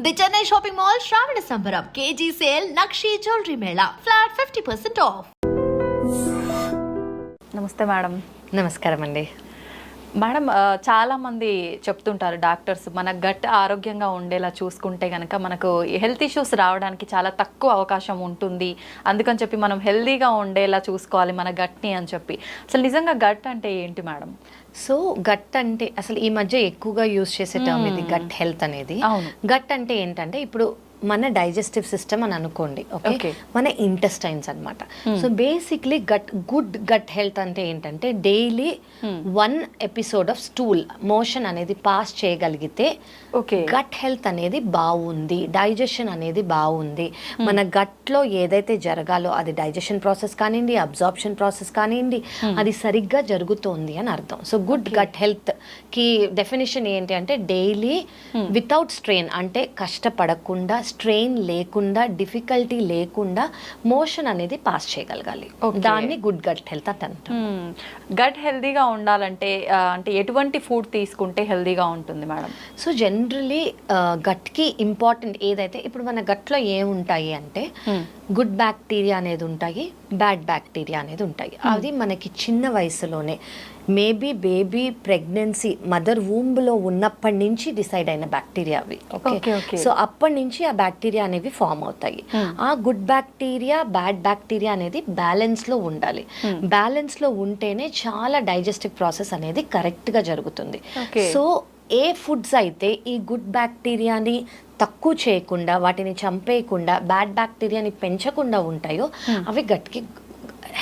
The Chennai shopping mall శ్రావణ సంబరం KG sale nakshi jewellery Mela flat 50% of. నమస్తే madam. నమస్కారం అండి. మేడం, చాలామంది చెప్తుంటారు డాక్టర్స్, మన గట్ ఆరోగ్యంగా ఉండేలా చూసుకుంటే కనుక మనకు హెల్త్ ఇష్యూస్ రావడానికి చాలా తక్కువ అవకాశం ఉంటుంది. అందుకని చెప్పి మనం హెల్తీగా ఉండేలా చూసుకోవాలి మన గట్ని అని చెప్పి. అసలు నిజంగా గట్ అంటే ఏంటి మేడం? సో గట్ అంటే అసలు ఈ మధ్య ఎక్కువగా యూజ్ చేసే టర్మ్ ఇది గట్ హెల్త్ అనేది. గట్ అంటే ఏంటంటే ఇప్పుడు మన డైజెస్టివ్ సిస్టమ్ అని అనుకోండి, ఓకే, మన ఇంటెస్టైన్స్ అన్నమాట. So basically good gut health అంటే ఏంటంటే daily 1 episode of stool motion అనేది పాస్ చేయగలిగితే గట్ హెల్త్ అనేది బాగుంది, డైజెషన్ అనేది బాగుంది. మన గట్లో ఏదైతే జరగాలో అది డైజెషన్ ప్రాసెస్ కానివ్వండి, అబ్జార్ప్షన్ ప్రాసెస్ కానివ్వండి, అది సరిగ్గా జరుగుతోంది అని అర్థం. సో గుడ్ గట్ హెల్త్ కి డెఫినేషన్ ఏంటి అంటే డైలీ వితౌట్ స్ట్రెయిన్, అంటే కష్టపడకుండా, స్ట్రెయిన్ లేకుండా, డిఫికల్టీ లేకుండా మోషన్ అనేది పాస్ చేయగలగాలి. దాన్ని గుడ్ గట్ హెల్త్ అని అంటాం. గట్ హెల్దీగా ఉండాలంటే అంటే ఎటువంటి ఫుడ్ తీసుకుంటే హెల్దీగా ఉంటుంది మేడం? సో జనరలీ గట్కి ఇంపార్టెంట్ ఏదైతే ఇప్పుడు మన గట్లో ఏముంటాయి అంటే గుడ్ బ్యాక్టీరియా అనేది ఉంటాయి, బ్యాడ్ బ్యాక్టీరియా అనేది ఉంటాయి. అది మనకి చిన్న వయసులోనే మేబీ బేబీ ప్రెగ్నెన్సీ మదర్ వూంబ్లో ఉన్నప్పటి నుంచి డిసైడ్ అయిన బ్యాక్టీరియా అవి. ఓకే, సో అప్పటి నుంచి ఆ బ్యాక్టీరియా అనేవి ఫామ్ అవుతాయి. ఆ గుడ్ బ్యాక్టీరియా బ్యాడ్ బ్యాక్టీరియా అనేది బ్యాలెన్స్లో ఉండాలి. బ్యాలెన్స్లో ఉంటేనే చాలా డైజెస్టివ్ ప్రాసెస్ అనేది కరెక్ట్గా జరుగుతుంది. సో ఏ ఫుడ్స్ అయితే ఈ గుడ్ బ్యాక్టీరియాని తక్కువ చేయకుండా, వాటిని చంపేయకుండా, బ్యాడ్ బ్యాక్టీరియాని పెంచకుండా ఉంటాయో అవి గట్కి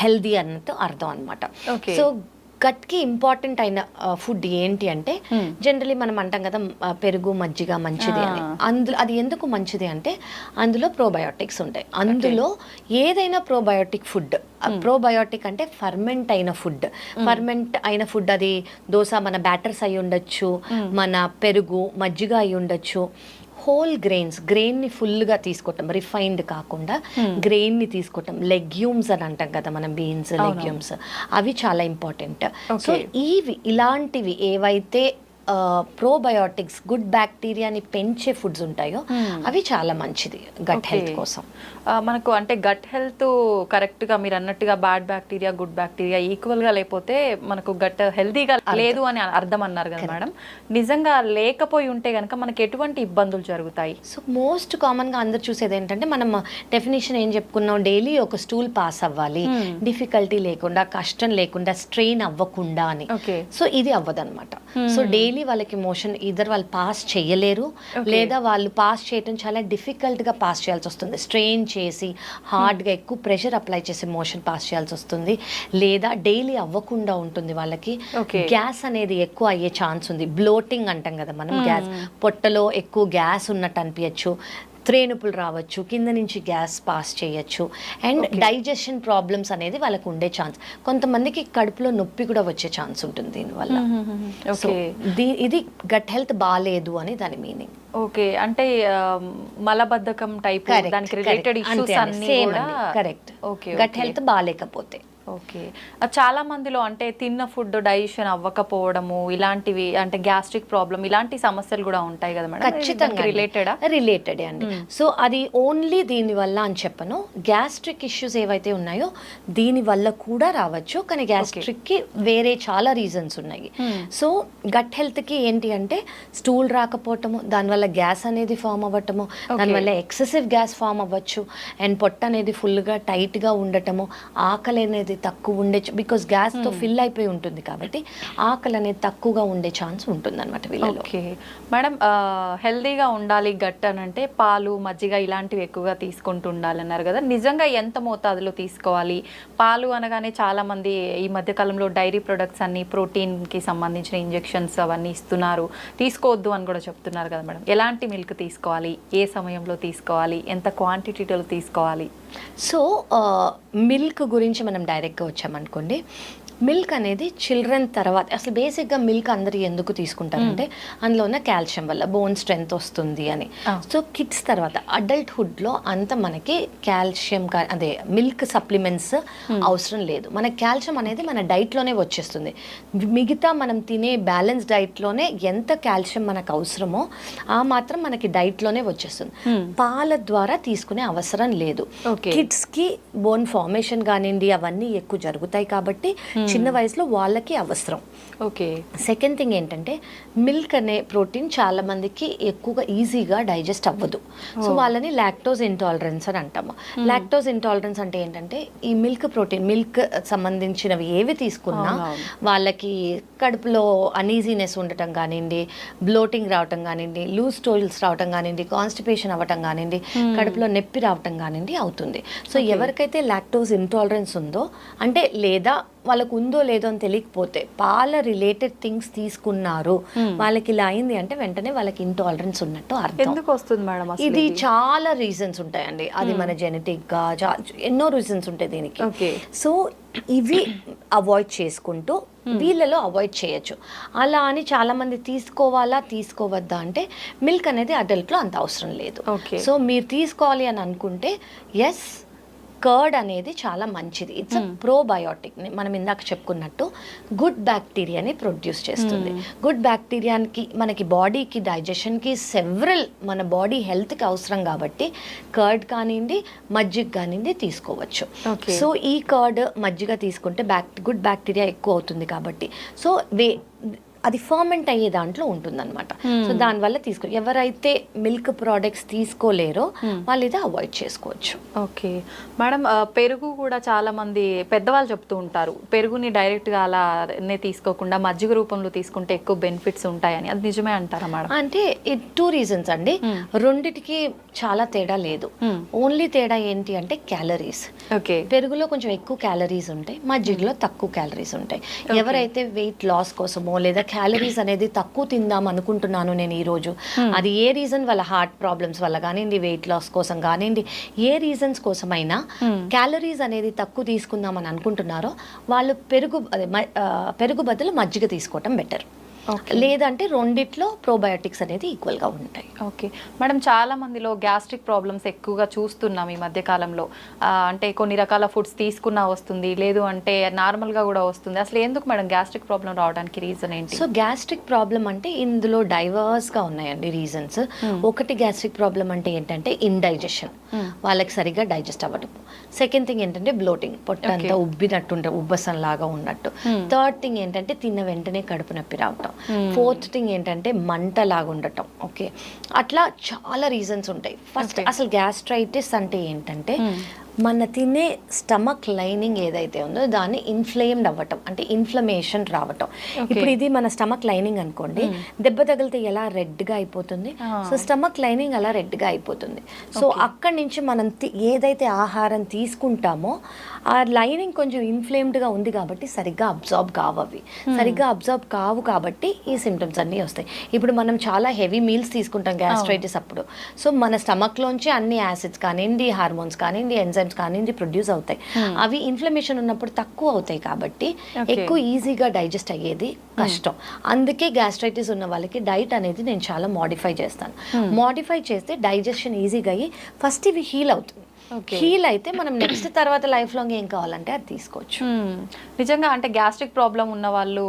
హెల్దీ అన్నట్టు అర్థం అనమాట. సో గట్కి ఇంపార్టెంట్ అయిన ఫుడ్ ఏంటి అంటే జనరలీ మనం అంటాం కదా పెరుగు మజ్జిగ మంచిది అని. అందులో అది ఎందుకు మంచిది అంటే అందులో ప్రోబయోటిక్స్ ఉంటాయి. అందులో ఏదైనా ప్రోబయోటిక్ ఫుడ్, ప్రోబయోటిక్ అంటే ఫర్మెంట్ అయిన ఫుడ్, ఫర్మెంట్ అయిన ఫుడ్ అది దోశ మన బ్యాటర్స్ అయి ఉండొచ్చు, మన పెరుగు మజ్జిగ అయి ఉండొచ్చు. హోల్ గ్రెయిన్ని ఫుల్గా తీసుకోవటం, రిఫైన్డ్ కాకుండా గ్రెయిన్ని తీసుకోవటం. లెగ్యూమ్స్ అని అంటాం కదా మనం, బీన్స్, లెగ్యూమ్స్, అవి చాలా ఇంపార్టెంట్. సో ఇలాంటివి ఏవైతే ప్రోబయోటిక్స్ గుడ్ బ్యాక్టీరియాని పెంచే ఫుడ్స్ ఉంటాయో అవి చాలా మంచిది గట్ హెల్త్ కోసం. మనకు అంటే గట్ హెల్త్ కరెక్ట్గా మీరు అన్నట్టుగా బ్యాడ్ బ్యాక్టీరియా గుడ్ బ్యాక్టీరియా ఈక్వల్గా లేకపోతే మనకు గట్ హెల్తీగా లేదు అని అర్థం అన్నారు కదా మేడం. నిజంగా లేకపోయి ఉంటే కనుక మనకి ఎటువంటి ఇబ్బందులు జరుగుతాయి? సో మోస్ట్ కామన్గా అందరు చూసేది ఏంటంటే మనం డెఫినేషన్ ఏం చెప్పుకున్నాం, డైలీ ఒక స్టూల్ పాస్ అవ్వాలి, డిఫికల్టీ లేకుండా, కష్టం లేకుండా, స్ట్రెయిన్ అవ్వకుండా అని. సో ఇది అవ్వదన్నమాట. సో డైలీ వాళ్ళకి మోషన్ ఇద్దరు వాళ్ళు పాస్ చేయలేరు, లేదా వాళ్ళు పాస్ చేయటం చాలా డిఫికల్ట్గా పాస్ చేయాల్సి వస్తుంది. స్ట్రెయిన్ చేసి హార్డ్గా ఎక్కువ ప్రెషర్ అప్లై చేసి మోషన్ పాస్ చేయాల్సి వస్తుంది, లేదా డైలీ అవ్వకుండా ఉంటుంది వాళ్ళకి. గ్యాస్ అనేది ఎక్కువ అయ్యే ఛాన్స్ ఉంది. బ్లోటింగ్ అంటాం కదా మనం, గ్యాస్ పొట్టలో ఎక్కువ గ్యాస్ ఉన్నట్టు అనిపించచ్చు, త్రేనుపులు రావచ్చు, కింద నుంచి గ్యాస్ పాస్ చేయొచ్చు, అండ్ డైజెషన్ ప్రాబ్లమ్స్ అనేది వాళ్ళకు ఉండే ఛాన్స్. కొంతమందికి కడుపులో నొప్పి కూడా వచ్చే ఛాన్స్ ఉంటుంది దీనివల్ల. సో ఇది గట్ హెల్త్ బాగాలేదు అని దాని మీనింగ్. ఓకే, అంటే మలబద్ధకం టైప్ దానికి రిలేటెడ్ ఇష్యూస్ అన్నీ కూడా కరెక్ట్. గట్ హెల్త్ బాగాలేకపోతే. ఓకే, చాలా మందిలో అంటే తిన్న ఫుడ్ డైజెషన్ అవ్వకపోవడము, ఇలాంటివి అంటే గ్యాస్ట్రిక్ ప్రాబ్లం, ఇలాంటి సమస్యలు కూడా ఉంటాయి కదా మేడం? ఖచ్చితంగా రిలేటెడే అండి. సో అది ఓన్లీ దీని వల్ల అని చెప్పను, గ్యాస్ట్రిక్ ఇష్యూస్ ఏవైతే ఉన్నాయో దీని వల్ల కూడా రావచ్చు, కానీ గ్యాస్ట్రిక్ కి వేరే చాలా రీజన్స్ ఉన్నాయి. సో గట్ హెల్త్ కి ఏంటి అంటే స్టూల్ రాకపోవటము, దానివల్ల గ్యాస్ అనేది ఫామ్ అవ్వటము, దానివల్ల ఎక్సెసివ్ గ్యాస్ ఫామ్ అవ్వచ్చు, అండ్ పొట్ట అనేది ఫుల్గా టైట్గా ఉండటము, ఆకలి అనేది తక్కువ ఉండే, బికాస్ గ్యాస్ తో ఫిల్ అయిపోయి ఉంటుంది కాబట్టి ఆకలి అనేది తక్కువగా ఉండే ఛాన్స్ ఉంటుంది అనమాట వీళ్ళలో. ఓకే మేడం, హెల్దీగా ఉండాలి గట్ అని అంటే పాలు మజ్జిగ ఇలాంటివి ఎక్కువగా తీసుకుంటూ ఉండాలన్నారు కదా. నిజంగా ఎంత మోతాదులో తీసుకోవాలి? పాలు అనగానే చాలా మంది ఈ మధ్య కాలంలో డైరీ ప్రొడక్ట్స్ అన్ని ప్రోటీన్ కి సంబంధించిన ఇంజెక్షన్స్ అవన్నీ ఇస్తున్నారు, తీసుకోవద్దు అని కూడా చెప్తున్నారు కదా మేడం. ఎలాంటి మిల్క్ తీసుకోవాలి, ఏ సమయంలో తీసుకోవాలి, ఎంత క్వాంటిటీలో తీసుకోవాలి? సో మిల్క్ గురించి మనం డైరెక్ట్గా వచ్చామనుకోండి, మిల్క్ అనేది చిల్డ్రన్ తర్వాత అసలు బేసిక్గా మిల్క్ అందరు ఎందుకు తీసుకుంటారంటే అందులో ఉన్న కాల్షియం వల్ల బోన్ స్ట్రెంగ్త్ వస్తుంది అని. సో కిడ్స్ తర్వాత అడల్ట్హుడ్లో అంత మనకి కాల్షియం అదే మిల్క్ సప్లిమెంట్స్ అవసరం లేదు. మన కాల్షియం అనేది మన డైట్లోనే వచ్చేస్తుంది. మిగతా మనం తినే బ్యాలెన్స్ డైట్లోనే ఎంత కాల్షియం మనకు అవసరమో ఆ మాత్రం మనకి డైట్లోనే వచ్చేస్తుంది. పాల ద్వారా తీసుకునే అవసరం లేదు. కిడ్స్కి బోన్ ఫార్మేషన్ కానివ్వండి అవన్నీ ఎక్కువ జరుగుతాయి కాబట్టి చిన్న వయసులో వాళ్ళకి అవసరం. ఓకే. సెకండ్ థింగ్ ఏంటంటే మిల్క్ అనే ప్రోటీన్ చాలా మందికి ఎక్కువగా ఈజీగా డైజెస్ట్ అవ్వదు. సో వాళ్ళని లాక్టోజ్ ఇంటాలరెన్స్ అని అంటాము. లాక్టోజ్ ఇంటాలరెన్స్ అంటే ఏంటంటే ఈ మిల్క్ ప్రోటీన్ మిల్క్ సంబంధించినవి ఏవి తీసుకున్నా వాళ్ళకి కడుపులో అనీజీనెస్ ఉండటం కానివ్వండి, బ్లోటింగ్ రావటం కానివ్వండి, లూజ్ స్టూల్స్ రావటం కానివ్వండి, కాన్స్టిపేషన్ అవ్వటం కానివ్వండి, కడుపులో నొప్పి రావటం కానివ్వండి అవుతుంది. సో ఎవరికైతే లాక్టోజ్ ఇంటాలరెన్స్ ఉందో అంటే లేదా వాళ్ళకు ఉందో లేదో అని తెలియకపోతే పాల రిలేటెడ్ థింగ్స్ తీసుకున్నారు వాళ్ళకి ఇలా అయింది అంటే వెంటనే వాళ్ళకి ఇంటాలరెన్స్ ఉన్నట్టు అర్థం. ఎందుకు వస్తుంది మేడం? ఇది చాలా రీజన్స్ ఉంటాయండి. అది మన జెనెటిక్ గా ఎన్నో రీజన్స్ ఉంటాయి దీనికి. సో ఇవి అవాయిడ్ చేసుకుంటూ వీళ్ళలో అవాయిడ్ చేయొచ్చు. అలా అని చాలా మంది తీసుకోవాలా తీసుకోవద్దా అంటే మిల్క్ అనేది అడల్ట్లో అంత అవసరం లేదు. సో మీరు తీసుకోవాలి అని అనుకుంటే ఎస్ కర్డ్ అనేది చాలా మంచిది. It's probiotic. మనం ఇందాక చెప్పుకున్నట్టు గుడ్ బ్యాక్టీరియాని ప్రొడ్యూస్ చేస్తుంది. గుడ్ బ్యాక్టీరియాకి మనకి బాడీకి డైజెషన్కి సెవరల్ మన బాడీ హెల్త్కి అవసరం కాబట్టి కర్డ్ కానివ్వండి మజ్జిగ కానివ్వండి తీసుకోవచ్చు. సో ఈ కర్డ్ మజ్జిగ తీసుకుంటే గుడ్ బ్యాక్టీరియా ఎక్కువ అవుతుంది కాబట్టి సో అది ఫర్మెంట్ అయ్యే దాంట్లో ఉంటుందన్నమాట. సో దానివల్ల ఎవరైతే మిల్క్ ప్రోడక్ట్స్ తీసుకోలేరో వాళ్ళు ఇది అవాయిడ్ చేసుకోవచ్చు. ఓకే మేడం, పెరుగు కూడా చాలా మంది పెద్దవాళ్ళు చెప్తూ ఉంటారు పెరుగుని డైరెక్ట్గా అలానే తీసుకోకుండా మజ్జిగ రూపంలో తీసుకుంటే ఎక్కువ బెనిఫిట్స్ ఉంటాయని. అది నిజమే అంటారా మేడం? అంటే 2 రీజన్స్ అండి. రెండిటికి చాలా తేడా లేదు. ఓన్లీ తేడా ఏంటి అంటే క్యాలరీస్. ఓకే. పెరుగులో కొంచెం ఎక్కువ క్యాలరీస్ ఉంటాయి, మజ్జిగలో తక్కువ క్యాలరీస్ ఉంటాయి. ఎవరైతే వెయిట్ లాస్ కోసమో లేదా క్యాలరీస్ అనేది తక్కువ తిందాం అనుకుంటున్నాను నేను ఈరోజు, అది ఏ రీజన్ వాళ్ళ హార్ట్ ప్రాబ్లమ్స్ వల్ల కానివ్వండి, వెయిట్ లాస్ కోసం కానివ్వండి, ఏ రీజన్స్ కోసమైనా క్యాలరీస్ అనేది తక్కువ తీసుకుందాం అని అనుకుంటున్నారో వాళ్ళు పెరుగు బదులు మజ్జిగ తీసుకోవటం బెటర్. లేదంటే రెండిట్లో ప్రోబయోటిక్స్ అనేది ఈక్వల్గా ఉంటాయి. ఓకే మేడం, చాలా మందిలో గ్యాస్ట్రిక్ ప్రాబ్లమ్స్ ఎక్కువగా చూస్తున్నాం ఈ మధ్య కాలంలో. అంటే కొన్ని రకాల ఫుడ్స్ తీసుకున్నా వస్తుంది, లేదు అంటే నార్మల్గా కూడా వస్తుంది. అసలు ఎందుకు మేడం గ్యాస్ట్రిక్ ప్రాబ్లం రావడానికి రీజన్ ఏంటి? సో గ్యాస్ట్రిక్ ప్రాబ్లం అంటే ఇందులో డైవర్స్గా ఉన్నాయండి రీజన్స్. ఒకటి గ్యాస్ట్రిక్ ప్రాబ్లం అంటే ఏంటంటే ఇండైజెషన్, వాళ్ళకి సరిగ్గా డైజెస్ట్ అవ్వడం. సెకండ్ థింగ్ ఏంటంటే బ్లోటింగ్, పొట్టంతా ఉబ్బినట్టు ఉబ్బసం లాగా ఉన్నట్టు. థర్డ్ థింగ్ ఏంటంటే తిన్న వెంటనే కడుపు నొప్పి రావటం. ఫోర్త్ థింగ్ ఏంటంటే మంట లాగా ఉండటం. ఓకే, అట్లా చాలా రీజన్స్ ఉంటాయి. ఫస్ట్ అసలు గ్యాస్ట్రైటిస్ అంటే ఏంటంటే మన తినే స్టమక్ లైనింగ్ ఏదైతే ఉందో దాన్ని ఇన్ఫ్లేమ్డ్ అవ్వటం, అంటే ఇన్ఫ్లమేషన్ రావటం. ఇప్పుడు ఇది మన స్టమక్ లైనింగ్ అనుకోండి, దెబ్బ తగిలితే ఎలా రెడ్గా అయిపోతుంది, సో స్టమక్ లైనింగ్ అలా రెడ్గా అయిపోతుంది. సో అక్కడి నుంచి మనం ఏదైతే ఆహారం తీసుకుంటామో ఆ లైనింగ్ కొంచెం ఇన్ఫ్లేమ్డ్గా ఉంది కాబట్టి సరిగ్గా అబ్జార్బ్ కావు, అవి సరిగ్గా అబ్జార్బ్ కావు కాబట్టి ఈ సిమ్టమ్స్ అన్నీ వస్తాయి. ఇప్పుడు మనం చాలా హెవీ మీల్స్ తీసుకుంటాం గ్యాస్ట్రైటిస్ అప్పుడు. సో మన స్టమక్లోంచి అన్ని యాసిడ్స్ కానివ్వండి, హార్మోన్స్ కానివ్వండి, ఎంజైమ్స్ కానివ్వండి ప్రొడ్యూస్ అవుతాయి. అవి ఇన్ఫ్లమేషన్ ఉన్నప్పుడు తక్కువ అవుతాయి కాబట్టి ఎక్కువ ఈజీగా డైజెస్ట్ అయ్యేది కష్టం. అందుకే గ్యాస్ట్రైటిస్ ఉన్న వాళ్ళకి డైట్ అనేది నేను చాలా మోడిఫై చేస్తాను. మోడిఫై చేస్తే డైజెషన్ ఈజీగా అయ్యి ఫస్ట్ ఇవి హీల్ అవుతుంది. హీల్ అయితే మనం నెక్స్ట్ తర్వాత లైఫ్ లాంగ్ ఏం కావాలంటే అది తీసుకోవచ్చు. నిజంగా అంటే గ్యాస్ట్రిక్ ప్రాబ్లం ఉన్న వాళ్ళు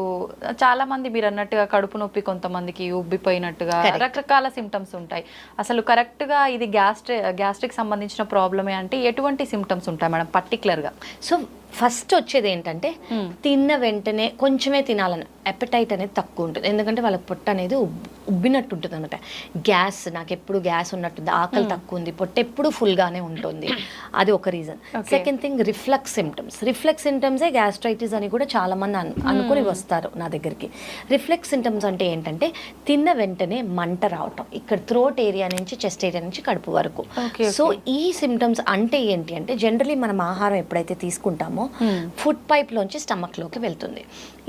చాలా మంది మీరు అన్నట్టుగా కడుపు నొప్పి, కొంతమందికి ఉబ్బిపోయినట్టుగా రకరకాల సిమ్టమ్స్ ఉంటాయి. అసలు కరెక్ట్గా ఇది గ్యాస్ట్రిక్ సంబంధించిన ప్రాబ్లమే అంటే ఎటువంటి సిమ్టమ్స్ ఉంటాయి మేడం పర్టికులర్గా? సో ఫస్ట్ వచ్చేది ఏంటంటే తిన్న వెంటనే కొంచెమే తినాలని అపెటైట్ అనేది తక్కువ ఉంటుంది. ఎందుకంటే వాళ్ళకి పొట్ట అనేది ఉబ్బినట్టు ఉంటుంది అనమాట. గ్యాస్, నాకు ఎప్పుడు గ్యాస్ ఉన్నట్టుంది, ఆకలి తక్కువ ఉంది, పొట్ట ఎప్పుడు ఫుల్గానే ఉంటుంది, అది ఒక reason. Second thing reflux symptoms. Reflux సిమ్టమ్సే గ్యాస్ట్రైటిస్ అని కూడా చాలా మంది అనుకుని వస్తారు నా దగ్గరికి. రిఫ్లక్స్ సిమ్టమ్స్ అంటే ఏంటంటే తిన్న వెంటనే మంట రావటం, ఇక్కడ థ్రోట్ ఏరియా నుంచి చెస్ట్ ఏరియా నుంచి కడుపు వరకు. సో ఈ సిమ్టమ్స్ అంటే ఏంటి అంటే జనరలీ మనం ఆహారం ఎప్పుడైతే తీసుకుంటామో ఫుడ్ పైప్లోంచి స్టమక్లోకి వెళ్తుంది.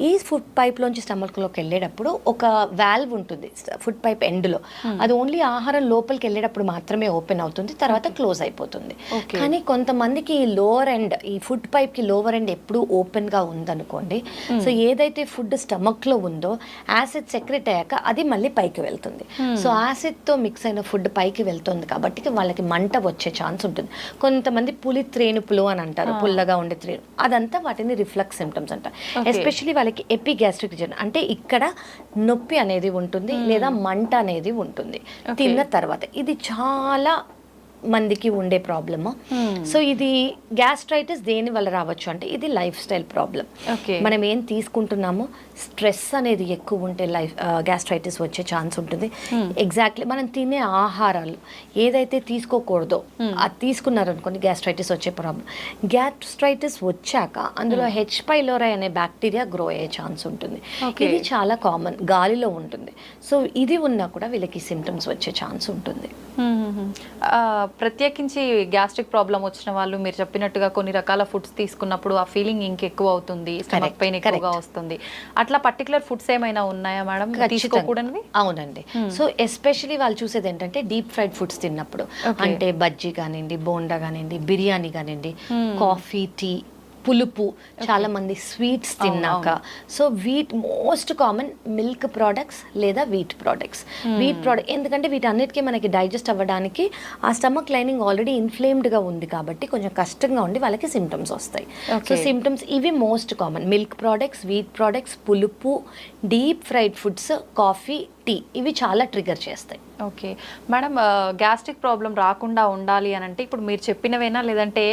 ఈ ఫుడ్ పైప్లోంచి స్టమక్లోకి వెళ్ళేటప్పుడు ఒక వాల్వ్ ఉంటుంది ఫుడ్ పైప్ ఎండ్లో. అది ఓన్లీ ఆహారం లోపలికి వెళ్ళేటప్పుడు మాత్రమే ఓపెన్ అవుతుంది, తర్వాత క్లోజ్ అయిపోతుంది. కానీ కొంతమందికి ఈ లోవర్ ఎండ్, ఈ ఫుడ్ పైప్కి లోవర్ ఎండ్ ఎప్పుడు ఓపెన్గా ఉందనుకోండి, సో ఏదైతే ఫుడ్ స్టమక్లో ఉందో యాసిడ్ సెక్రెట్ అయ్యాక అది మళ్ళీ పైకి వెళ్తుంది. సో యాసిడ్తో మిక్స్ అయిన ఫుడ్ పైకి వెళ్తుంది కాబట్టి వాళ్ళకి మంట వచ్చే ఛాన్స్ ఉంటుంది. కొంతమంది పులి త్రేణుపులు అని అంటారు, పుల్లగా ఉండే త్రేణు, అదంతా వాటిని రిఫ్లక్స్ సిమ్టమ్స్ అంటారు. ఎస్పెషలీ వాళ్ళకి ఎపిగ్యాస్ట్రిక్ రీజన్ అంటే ఇక్కడ నొప్పి అనేది ఉంటుంది లేదా మంట అనేది ఉంటుంది తిన్న తర్వాత. ఇది చాలా మందికి ఉండే ప్రాబ్లమ్. సో ఇది గ్యాస్ట్రైటిస్ దేని వల్ల రావచ్చు అంటే ఇది లైఫ్ స్టైల్ ప్రాబ్లం. మనం ఏం తీసుకుంటున్నామో స్ట్రెస్ అనేది ఎక్కువ ఉంటే గ్యాస్ట్రైటిస్ వచ్చే ఛాన్స్ ఉంటుంది. ఎగ్జాక్ట్లీ మనం తినే ఆహారాలు ఏదైతే తీసుకోకూడదో అది తీసుకున్నారనుకోండి గ్యాస్ట్రైటిస్ వచ్చే ప్రాబ్లం. గ్యాస్ట్రైటిస్ వచ్చాక అందులో హెచ్ పైలోరై అనే బ్యాక్టీరియా గ్రో అయ్యే ఛాన్స్ ఉంటుంది. ఇది చాలా కామన్, గాలిలో ఉంటుంది. సో ఇది ఉన్నా కూడా వీళ్ళకి సిమ్టమ్స్ వచ్చే ఛాన్స్ ఉంటుంది. ప్రత్యేకించి గ్యాస్ట్రిక్ ప్రాబ్లం వచ్చిన వాళ్ళు మీరు చెప్పినట్టుగా కొన్ని రకాల ఫుడ్స్ తీసుకున్నప్పుడు ఆ ఫీలింగ్ ఇంకెక్కువ అవుతుంది, స్టమక్ పెయిన్ ఎక్కువగా వస్తుంది. అట్లా పర్టికులర్ ఫుడ్స్ ఏమైనా ఉన్నాయా మేడం తీసుకోకూడనివి? అవునండి. సో ఎస్పెషలీ వాళ్ళు చూసేది ఏంటంటే డీప్ ఫ్రైడ్ ఫుడ్స్ తిన్నప్పుడు, అంటే బజ్జీ కానివ్వండి, బోండా కానివ్వండి, బిర్యానీ కానివ్వండి, కాఫీ, టీ, పులుపు, చాలా మంది స్వీట్స్ తిన్నాక. So wheat most common milk products లేదా వీట్ ప్రోడక్ట్స్. వీట్ ప్రోడక్ట్ ఎందుకంటే వీటన్నిటికీ మనకి డైజెస్ట్ అవ్వడానికి ఆ స్టమక్ లైనింగ్ ఆల్రెడీ ఇన్ఫ్లేమ్డ్గా ఉంది కాబట్టి కొంచెం కష్టంగా ఉండి వాళ్ళకి సిమ్టమ్స్ వస్తాయి. సో సిమ్టమ్స్ ఇవి most common: milk products, wheat products, పులుపు, deep fried foods, coffee, tea, ఇవి చాలా ట్రిగర్ చేస్తాయి. ఓకే మేడం, గ్యాస్ట్రిక్ ప్రాబ్లం రాకుండా ఉండాలి అని అంటే ఇప్పుడు మీరు చెప్పినవేనా, లేదంటే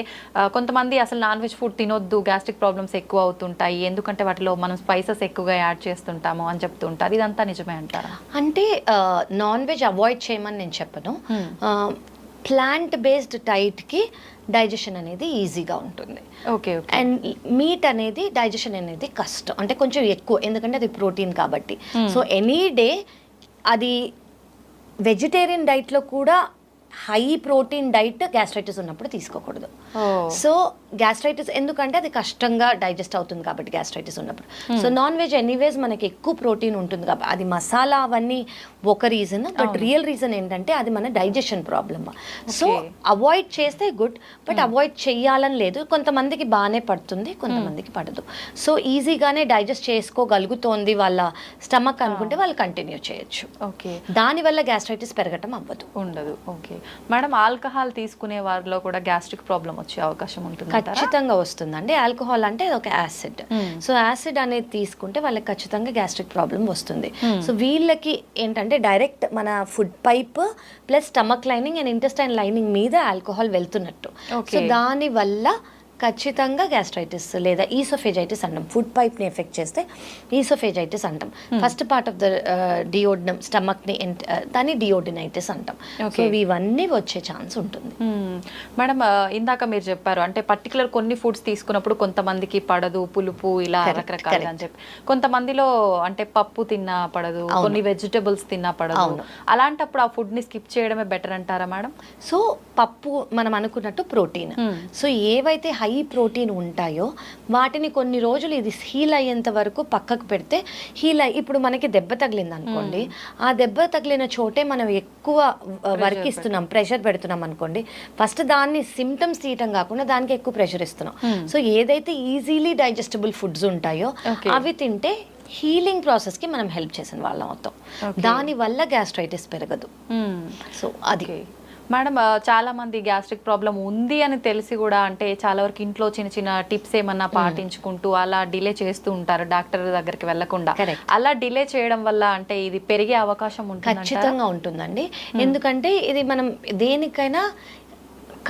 కొంతమంది అసలు నాన్ వెజ్ ఫుడ్ తినొద్దు, గ్యాస్ట్రిక్ ప్రాబ్లమ్స్ ఎక్కువ అవుతుంటాయి ఎందుకంటే వాటిలో మనం స్పైసెస్ ఎక్కువగా యాడ్ చేస్తుంటాము అని చెప్తుంటారు, ఇదంతా నిజమే అంటారా? అంటే నాన్ వెజ్ అవాయిడ్ చేయమని నేను చెప్పను. ప్లాంట్ బేస్డ్ డైట్కి డైజెషన్ అనేది ఈజీగా ఉంటుంది. ఓకే. అండ్ మీట్ అనేది డైజెషన్ అనేది కష్టం, అంటే కొంచెం ఎక్కువ, ఎందుకంటే అది ప్రోటీన్ కాబట్టి. సో ఎనీ డే అది వెజిటేరియన్ డైట్లో కూడా హై ప్రోటీన్ డైట్ గ్యాస్ట్రైటిస్ ఉన్నప్పుడు తీసుకోకూడదు. సో గ్యాస్ట్రైటిస్ ఎందుకంటే అది కష్టంగా డైజెస్ట్ అవుతుంది కాబట్టి గ్యాస్ట్రైటిస్ ఉన్నప్పుడు. సో నాన్ వెజ్ ఎనీవేస్ మనకి ఎక్కువ ప్రోటీన్ ఉంటుంది కాబట్టి అది మసాలా అవన్నీ ఒక రీజన్, బట్ రియల్ రీజన్ ఏంటంటే అది మన డైజెషన్ ప్రాబ్లమ్. సో అవాయిడ్ చేస్తే గుడ్, బట్ అవాయిడ్ చెయ్యాలని లేదు. కొంతమందికి బాగానే పడుతుంది, కొంతమందికి పడదు. సో ఈజీగానే డైజెస్ట్ చేసుకోగలుగుతోంది వాళ్ళ స్టమక్ అనుకుంటే వాళ్ళు కంటిన్యూ చేయొచ్చు. ఓకే. దానివల్ల గ్యాస్ట్రైటిస్ పెరగటం అవ్వదు, ఉండదు. ఓకే మేడం, ఆల్కహాల్ తీసుకునే వారిలో కూడా గ్యాస్ట్రిక్ ప్రాబ్లం వచ్చే అవకాశం ఉంటుంది? ఖచ్చితంగా వస్తుందండి. ఆల్కహాల్ అంటే అది ఒక యాసిడ్. సో యాసిడ్ అనేది తీసుకుంటే వాళ్ళకి ఖచ్చితంగా గ్యాస్ట్రిక్ ప్రాబ్లం వస్తుంది. సో వీళ్ళకి ఏంటంటే డైరెక్ట్ మన food pipe plus stomach lining and intestine lining మీద ఆల్కహాల్ వెళ్తున్నట్టు. సో దాని వల్ల ఖచ్చితంగా గ్యాస్ట్రైటిస్ లేదా ఈసోఫేజైటిస్ అంటాం. ఫుడ్ పైప్ని ఎఫెక్ట్ చేస్తే ఈసోఫేజైటిస్ అంటాం. First part of the duodenum స్టమక్ని దాన్ని డియోడినైటిస్ అంటాం. సో ఇవన్నీ వచ్చే ఛాన్స్ ఉంటుంది. మేడం, ఇందాక మీరు చెప్పారు అంటే పర్టికులర్ కొన్ని ఫుడ్స్ తీసుకున్నప్పుడు కొంతమందికి పడదు, పులుపు ఇలా రకరకాలుగా అని చెప్పి, కొంతమందిలో అంటే పప్పు తిన్నా పడదు, కొన్ని వెజిటబుల్స్ తిన్నా పడదు. అలాంటప్పుడు ఆ ఫుడ్ని స్కిప్ చేయడమే బెటర్ అంటారా మేడం? సో పప్పు మనం అనుకున్నట్టు ప్రోటీన్. సో ఏవైతే హై ప్రోటీన్ ఉంటాయో వాటిని కొన్ని రోజులు ఇది హీల్ అయ్యేంత వరకు పక్కకు పెడితే ఇప్పుడు మనకి దెబ్బ తగిలింది అనుకోండి, ఆ దెబ్బ తగిలిన చోటే మనం ఎక్కువ వర్క్ ఇస్తున్నాం, ప్రెషర్ పెడుతున్నాం అనుకోండి, ఫస్ట్ దాన్ని సిమ్టమ్స్ తీయటం కాకుండా దానికి ఎక్కువ ప్రెషర్ ఇస్తున్నాం. సో ఏదైతే ఈజీలీ డైజెస్టబుల్ ఫుడ్స్ ఉంటాయో అవి తింటే హీలింగ్ ప్రాసెస్కి మనం హెల్ప్ చేసిన వాళ్ళం అవుతాం. దానివల్ల గ్యాస్ట్రైటిస్ పెరగదు. సో అది మేడం, చాలా మంది గ్యాస్ట్రిక్ ప్రాబ్లం ఉంది అని తెలిసి కూడా అంటే చాలా వరకు ఇంట్లో చిన్న చిన్న టిప్స్ ఏమన్నా పాటించుకుంటూ అలా డిలే చేస్తూ ఉంటారు డాక్టర్ దగ్గరికి వెళ్లకుండా. అలా డిలే చేయడం వల్ల అంటే ఇది పెరిగే అవకాశం ఉంటుంది? ఖచ్చితంగా ఉంటుందండి. ఎందుకంటే ఇది మనం దేనికైనా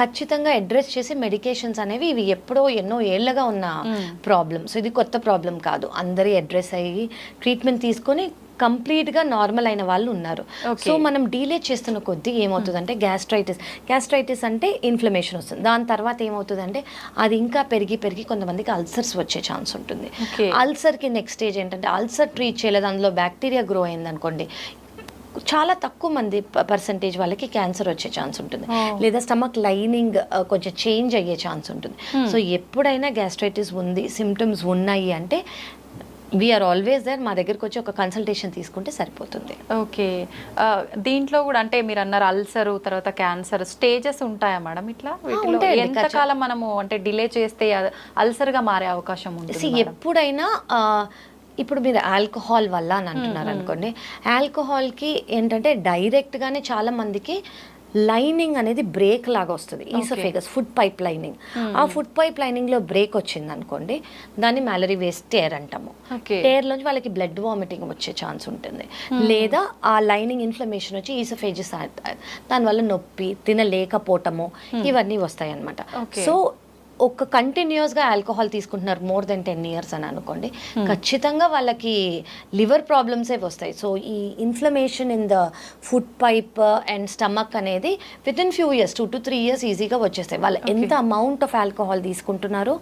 ఖచ్చితంగా అడ్రస్ చేసే మెడికేషన్స్ అనేవి ఇవి ఎప్పుడో ఎన్నో ఏళ్ళగా ఉన్న ప్రాబ్లమ్స్, ఇది కొత్త ప్రాబ్లం కాదు. అందరి అడ్రస్ అయ్యి ట్రీట్మెంట్ తీసుకొని కంప్లీట్గా నార్మల్ అయిన వాళ్ళు ఉన్నారు. సో మనం డీలే చేస్తున్న కొద్దీ ఏమవుతుందంటే గ్యాస్ట్రైటిస్ అంటే ఇన్ఫ్లమేషన్ వస్తుంది. దాని తర్వాత ఏమవుతుందంటే అది ఇంకా పెరిగి కొంతమందికి అల్సర్స్ వచ్చే ఛాన్స్ ఉంటుంది. అల్సర్కి నెక్స్ట్ స్టేజ్ ఏంటంటే అల్సర్ ట్రీట్ చేయలేదు, అందులో బ్యాక్టీరియా గ్రో అయింది అనుకోండి, చాలా తక్కువ మంది పర్సంటేజ్ వాళ్ళకి క్యాన్సర్ వచ్చే ఛాన్స్ ఉంటుంది, లేదా స్టమక్ లైనింగ్ కొంచెం చేంజ్ అయ్యే ఛాన్స్ ఉంటుంది. సో ఎప్పుడైనా గ్యాస్ట్రైటిస్ ఉంది, సిమ్టమ్స్ ఉన్నాయి అంటే వీఆర్ ఆల్వేస్ దేర్, మా దగ్గరకు వచ్చి ఒక కన్సల్టేషన్ తీసుకుంటే సరిపోతుంది. ఓకే, దీంట్లో కూడా అంటే మీరు అన్నారు అల్సర్ తర్వాత క్యాన్సర్ స్టేజెస్ ఉంటాయా మేడం? ఇట్లా వీటిలో ఎంతకాలం మనము అంటే డిలే చేస్తే అల్సర్గా మారే అవకాశం ఉంటుంది? ఎప్పుడైనా ఇప్పుడు మీరు ఆల్కహాల్ వల్ల అని అంటున్నారు అనుకోండి, ఆల్కహాల్కి ఏంటంటే డైరెక్ట్గానే చాలా మందికి లైనింగ్ అనేది బ్రేక్ లాగా వస్తుంది, ఈసోఫేగస్ ఫుడ్ పైప్ లైనింగ్. ఆ ఫుడ్ పైప్ లైనింగ్ లో బ్రేక్ వచ్చింది అనుకోండి, దాన్ని మ్యాలరీ వేస్ట్ టేర్ అంటాము. టేర్ లోంచి వాళ్ళకి బ్లడ్ వామిటింగ్ వచ్చే ఛాన్స్ ఉంటుంది, లేదా ఆ లైనింగ్ ఇన్ఫ్లమేషన్ వచ్చి ఈసోఫేజస్ దానివల్ల నొప్పి, తినలేకపోవటము, ఇవన్నీ వస్తాయి అన్నమాట. సో ఒక కంటిన్యూస్గా ఆల్కహాల్ తీసుకుంటున్నారు మోర్ దెన్ 10 years అని అనుకోండి, ఖచ్చితంగా వాళ్ళకి లివర్ ప్రాబ్లమ్సే వస్తాయి. సో ఈ inflammation in the food pipe and stomach అనేది within few years 2 to 3 years ఈజీగా వచ్చేస్తాయి. వాళ్ళు ఎంత అమౌంట్ ఆఫ్ ఆల్కహాల్ తీసుకుంటున్నారు,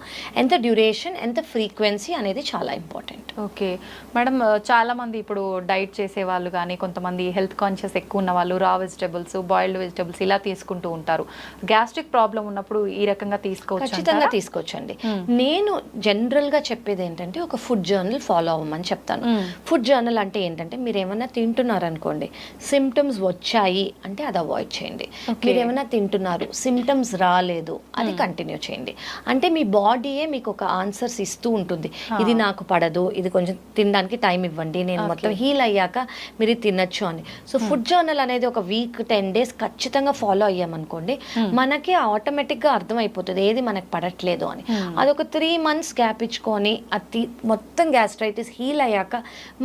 ఎంత డ్యూరేషన్, ఎంత ఫ్రీక్వెన్సీ అనేది చాలా ఇంపార్టెంట్. ఓకే మేడం, చాలా మంది ఇప్పుడు డైట్ చేసే వాళ్ళు కానీ కొంతమంది హెల్త్ కాన్షియస్ ఎక్కువ ఉన్న వాళ్ళు రా వెజిటబుల్స్, బాయిల్డ్ వెజిటబుల్స్ ఇలా తీసుకుంటూ ఉంటారు. గ్యాస్ట్రిక్ ప్రాబ్లం ఉన్నప్పుడు ఈ రకంగా తీసుకోవచ్చు? ఖచ్చితంగా తీసుకోవచ్చండి. నేను జనరల్ గా చెప్పేది ఏంటంటే ఒక ఫుడ్ జర్నల్ ఫాలో అవ్వమని చెప్తాను. ఫుడ్ జర్నల్ అంటే ఏంటంటే మీరు ఏమైనా తింటున్నారు అనుకోండి, సిమ్టమ్స్ వచ్చాయి అంటే అది అవాయిడ్ చేయండి. మీరు ఏమైనా తింటున్నారు, సిమ్టమ్స్ రాలేదు, అది కంటిన్యూ చేయండి. అంటే మీ బాడీయే మీకు ఒక ఆన్సర్స్ ఇస్తూ ఉంటుంది, ఇది నాకు పడదు, ఇది కొంచెం తినడానికి టైం ఇవ్వండి, నేను మొత్తం హీల్ అయ్యాక మీరు తినచ్చు అని. సో ఫుడ్ జర్నల్ అనేది ఒక వీక్ 10 days ఖచ్చితంగా ఫాలో అయ్యామనుకోండి, మనకి ఆటోమేటిక్గా అర్థమైపోతుంది ఏది మనకి పడట్లేదు అని. అదొక 3 months గ్యాప్ ఇచ్చుకొని అది మొత్తం గ్యాస్ట్రైటిస్ హీల్ అయ్యాక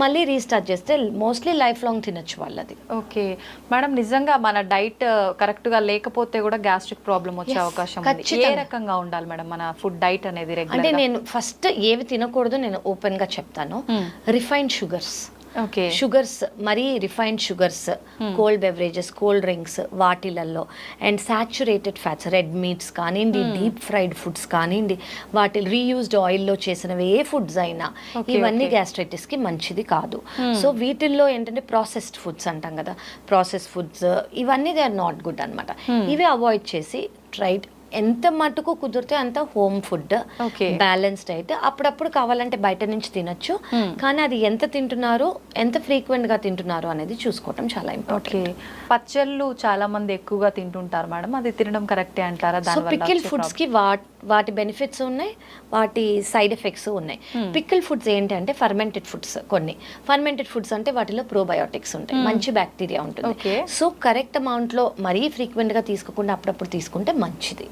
మళ్ళీ రీస్టార్ట్ చేస్తే మోస్ట్లీ లైఫ్ లాంగ్ తినచ్చు వాళ్ళది. ఓకే మేడం, నిజంగా మన డైట్ కరెక్ట్ గా లేకపోతే కూడా గ్యాస్ట్రిక్ ప్రాబ్లం వచ్చే అవకాశం ఉంది. ఏ రకంగా ఉండాలి మేడం మన ఫుడ్ డైట్ అనేది? అంటే నేను ఫస్ట్ ఏవి తినకూడదు నేను ఓపెన్ గా చెప్తాను. రిఫైన్డ్ షుగర్స్, షుగర్స్, మరీ refined sugars, cold beverages, cold drinks వాటిలలో, and saturated fats, red meats కానివ్వండి, డీప్ ఫ్రైడ్ ఫుడ్స్ కానివ్వండి, వాటి రీయూజ్డ్ ఆయిల్లో చేసినవి ఏ ఫుడ్స్ అయినా ఇవన్నీ గ్యాస్ట్రైటిస్కి మంచిది కాదు. సో వీటిల్లో ఏంటంటే ప్రాసెస్డ్ ఫుడ్స్ అంటాం కదా, ప్రాసెస్డ్ ఫుడ్స్ ఇవన్నీ దే ఆర్ నాట్ గుడ్ అనమాట. ఇవి అవాయిడ్ చేసి ట్రైట్ ఎంత మటుకు కుదిరితే అంత హోమ్ ఫుడ్, బ్యాలెన్స్డ్ అయితే అప్పుడప్పుడు కావాలంటే బయట నుంచి తినొచ్చు, కానీ అది ఎంత తింటున్నారు, ఎంత ఫ్రీక్వెంట్ గా తింటున్నారు అనేది చూసుకోవటం చాలా ఇంపార్టెంట్. పచ్చళ్ళు చాలా మంది ఎక్కువగా తింటుంటారు మేడం, అది తినడం కరెక్టే అంటారా? సో పికిల్ ఫుడ్స్ కి వాటి బెనిఫిట్స్ ఉన్నాయి, వాటి సైడ్ ఎఫెక్ట్స్ ఉన్నాయి. పికిల్ ఫుడ్స్ ఏంటంటే ఫర్మెంటెడ్ ఫుడ్స్. కొన్ని ఫర్మెంటెడ్ ఫుడ్స్ అంటే వాటిలో ప్రోబయోటిక్స్ ఉంటాయి, మంచి బ్యాక్టీరియా ఉంటుంది. సో కరెక్ట్ అమౌంట్ లో మరీ ఫ్రీక్వెంట్ గా తీసుకోకుండా అప్పుడప్పుడు తీసుకుంటే మంచిది,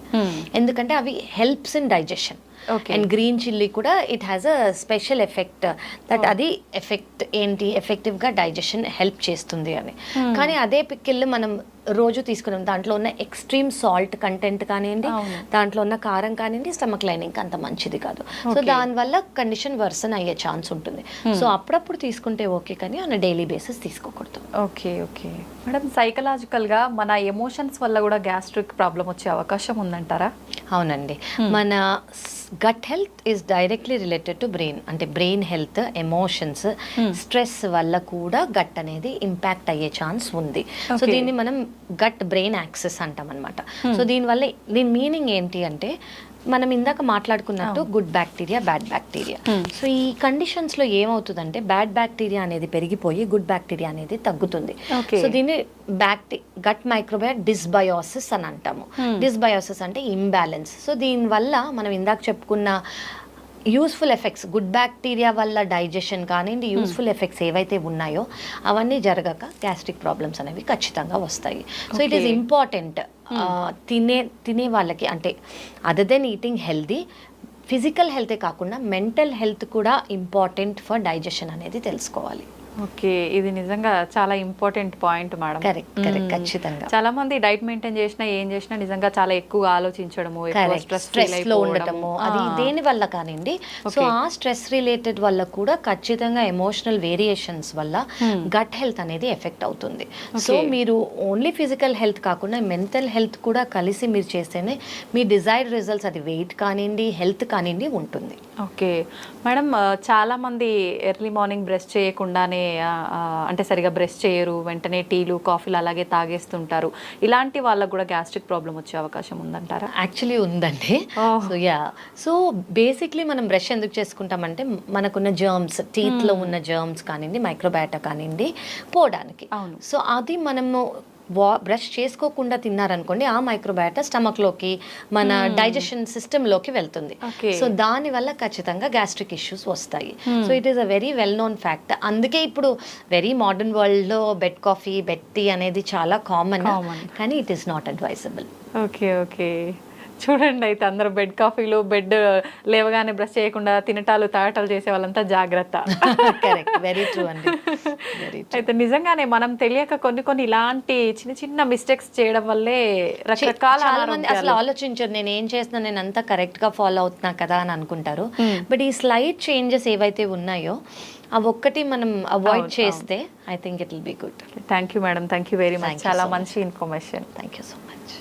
ఎందుకంటే అవి helps in digestion. And green chilli కూడా it has a special effect that అది ఎఫెక్ట్ ఏంటి, ఎఫెక్టివ్ గా డైజెషన్ హెల్ప్ చేస్తుంది అని. కానీ అదే పికిల్ మనం రోజు తీసుకున్నాం, దాంట్లో ఉన్న ఎక్స్ట్రీమ్ సాల్ట్ కంటెంట్ కానివ్వండి, దాంట్లో ఉన్న కారం కానివ్వండి, స్టమక్ లైనింగ్ అంత మంచిది కాదు. సో దానివల్ల కండిషన్ వర్సన్ అయ్యే ఛాన్స్ ఉంటుంది. సో అప్పుడప్పుడు తీసుకుంటే ఓకే, కానీ ఆన్ డైలీ బేసిస్ తీసుకోకూడదు. ఓకే ఓకే మేడం, సైకలాజికల్గా మన ఎమోషన్స్ వల్ల కూడా గ్యాస్ట్రిక్ ప్రాబ్లం వచ్చే అవకాశం ఉందంటారా? అవునండి, మన gut health is directly related to brain. అంటే బ్రెయిన్ హెల్త్, ఎమోషన్స్, స్ట్రెస్ వల్ల కూడా గట్ అనేది ఇంపాక్ట్ అయ్యే ఛాన్స్ ఉంది. సో దీన్ని మనం గట్ బ్రెయిన్ యాక్సెస్ అంటాం అనమాట. సో దీనివల్ల దీని మీనింగ్ ఏంటి అంటే మనం ఇందాక మాట్లాడుకున్నట్టు good bacteria, bad bacteria. So ఈ కండిషన్స్ లో ఏమవుతుందంటే బ్యాడ్ బ్యాక్టీరియా అనేది పెరిగిపోయి గుడ్ బ్యాక్టీరియా అనేది తగ్గుతుంది. సో దీన్ని గట్ మైక్రోబయా డిస్బయోసిస్ అని అంటాము. డిస్బయోసిస్ అంటే ఇంబ్యాలెన్స్. సో దీనివల్ల మనం ఇందాక చెప్పుకున్న యూస్ఫుల్ ఎఫెక్ట్స్, గుడ్ బ్యాక్టీరియా వల్ల డైజెషన్ కానివ్వండి, యూస్ఫుల్ ఎఫెక్ట్స్ ఏవైతే ఉన్నాయో అవన్నీ జరగక గ్యాస్ట్రిక్ ప్రాబ్లమ్స్ అనేవి ఖచ్చితంగా వస్తాయి. సో ఇట్ ఈస్ ఇంపార్టెంట్ తినే వాళ్ళకి, అంటే other than eating healthy, physical హెల్తే కాకుండా మెంటల్ హెల్త్ కూడా ఇంపార్టెంట్ ఫర్ డైజెషన్ అనేది తెలుసుకోవాలి. ఓకే, ఇది నిజంగా చాలా ఇంపార్టెంట్ పాయింట్ మేడం. కరెక్ట్, ఖచ్చితంగా. చాలా మంది డైట్ మెయింటైన్ చేసినా ఏం చేసినా నిజంగా చాలా ఎక్కువగా ఆలోచించడము, స్ట్రెస్ లో ఉండటము, అది దేని వల్ల కానివ్వండి. సో ఆ స్ట్రెస్ రిలేటెడ్ వల్ల కూడా ఖచ్చితంగా ఎమోషనల్ వేరియేషన్స్ వల్ల గట్ హెల్త్ అనేది ఎఫెక్ట్ అవుతుంది. సో మీరు ఓన్లీ ఫిజికల్ హెల్త్ కాకుండా మెంటల్ హెల్త్ కూడా కలిసి మీరు చేస్తేనే మీ డిజైర్డ్ రిజల్ట్స్, అది వెయిట్ కానివ్వండి, హెల్త్ కానివ్వండి ఉంటుంది. ఓకే మేడం, చాలా మంది ఎర్లీ మార్నింగ్ బ్రష్ చేయకుండానే అంటే సరిగా బ్రష్ చేయరు, వెంటనే టీలు కాఫీలు అలాగే తాగేస్తుంటారు, ఇలాంటి వాళ్ళకు కూడా గ్యాస్ట్రిక్ ప్రాబ్లం వచ్చే అవకాశం ఉందంటారా? యాక్చువల్లీ ఉందండి. సో బేసిక్లీ మనం బ్రష్ ఎందుకు చేసుకుంటామంటే మనకున్న జర్మ్స్, టీత్లో ఉన్న జర్మ్స్ కానివ్వండి, మైక్రోబయాటా కానివ్వండి, పోవడానికి. అవును. సో అది మనము బ్రష్ చేసుకోకుండా తిన్నారనుకోండి, ఆ మైక్రోబయాటా స్టమక్లోకి, మన డైజెషన్ సిస్టంలోకి వెళ్తుంది. సో దానివల్ల ఖచ్చితంగా గ్యాస్ట్రిక్ ఇష్యూస్ వస్తాయి. So it is a very well known fact. అందుకే ఇప్పుడు వెరీ మోడర్న్ వరల్డ్లో బెడ్ కాఫీ, బెడ్ టీ అనేది చాలా కామన్, కానీ it is not advisable. Okay okay, చూడండి అయితే అందరూ బెడ్ కాఫీలు, బెడ్ లేవగానే బ్రష్ చేయకుండా తినటాలు తాగటాలు చేసే వాళ్ళంతా జాగ్రత్త. కరెక్ట్, వెరీ ట్రూ అండి. అయితే నిజంగానే మనం తెలియక కొన్ని ఇలాంటి చిన్న చిన్న మిస్టేక్స్ చేయడం వల్లే రకరకాల చాలా మంది అసలు ఆలోచించారు, నేను ఏం చేస్తున్నా, నేను అంతా కరెక్ట్ గా ఫాలో అవుతున్నా కదా అని అనుకుంటారు. బట్ ఈ స్లైట్ చేంజెస్ ఏవైతే ఉన్నాయో అవి ఒక్కటి మనం అవాయిడ్ చేస్తే I think it will be good. Thank you madam, thank you very much, చాలా మంచి information. Thank you so much.